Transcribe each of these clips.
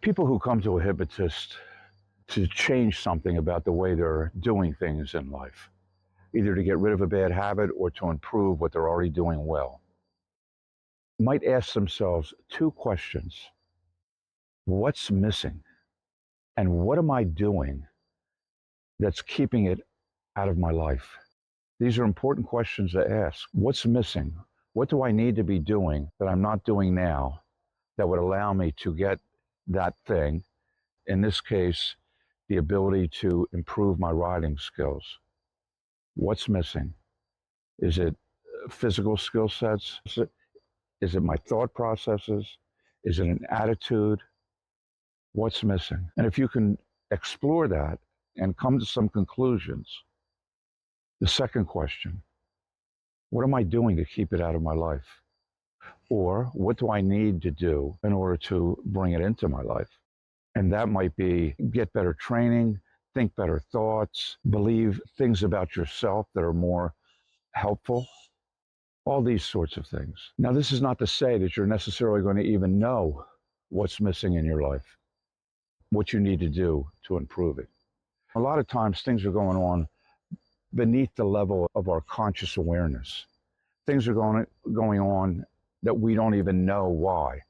People who come to a hypnotist to change something about the way they're doing things in life, either to get rid of a bad habit or to improve what they're already doing well, might ask themselves two questions. What's missing? And what am I doing that's keeping it out of my life? These are important questions to ask. What's missing? What do I need to be doing that I'm not doing now that would allow me to get that thing? In this case, the ability to improve my writing skills. What's missing? Is it physical skill sets? Is it my thought processes? Is it an attitude? What's missing? And if you can explore that and come to some conclusions, the second question, what am I doing to keep it out of my life? Or what do I need to do in order to bring it into my life? And that might be get better training, think better thoughts, believe things about yourself that are more helpful, all these sorts of things. Now, this is not to say that you're necessarily going to even know what's missing in your life, what you need to do to improve it. A lot of times things are going on beneath the level of our conscious awareness. Things are going on that we don't even know why.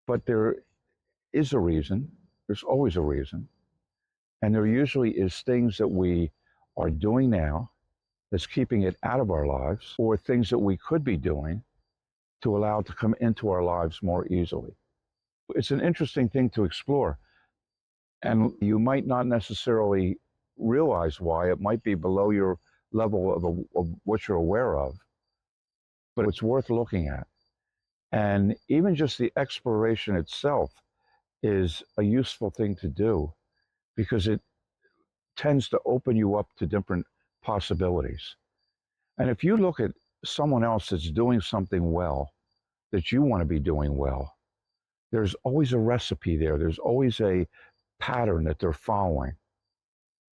But there is a reason. There's always a reason. And there usually is things that we are doing now that's keeping it out of our lives, or things that we could be doing to allow it to come into our lives more easily. It's an interesting thing to explore. And you might not necessarily realize why. It might be below your level of what you're aware of, but it's worth looking at. And even just the exploration itself is a useful thing to do because it tends to open you up to different possibilities. And if you look at someone else that's doing something well, that you want to be doing well, there's always a recipe there. There's always a pattern that they're following.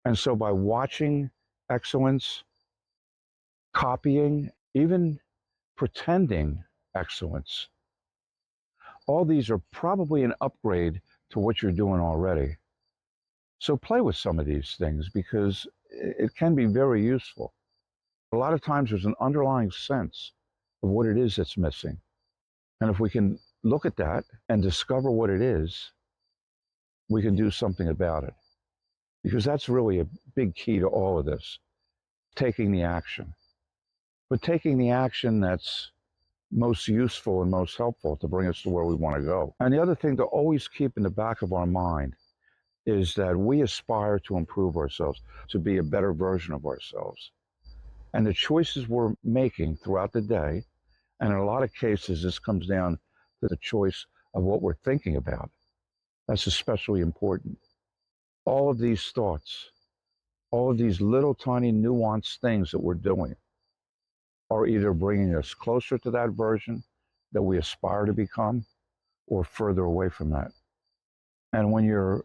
And so by watching excellence, copying, even pretending excellence, all these are probably an upgrade to what you're doing already. So play with some of these things because it can be very useful. A lot of times there's an underlying sense of what it is that's missing. And if we can look at that and discover what it is, we can do something about it. Because that's really a big key to all of this, taking the action. But taking the action that's most useful and most helpful to bring us to where we want to go. And the other thing to always keep in the back of our mind is that we aspire to improve ourselves, to be a better version of ourselves. And the choices we're making throughout the day, and in a lot of cases, this comes down to the choice of what we're thinking about. That's especially important. All of these thoughts, all of these little tiny nuanced things that we're doing are either bringing us closer to that version that we aspire to become or further away from that. And when you're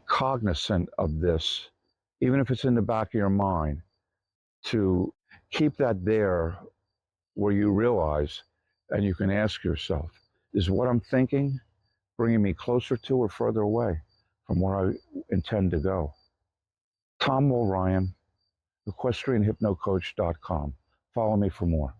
cognizant of this, even if it's in the back of your mind, to keep that there where you realize and you can ask yourself, is what I'm thinking bringing me closer to or further away from where I intend to go? Tom Mulryan, equestrianhypnocoach.com. Follow me for more.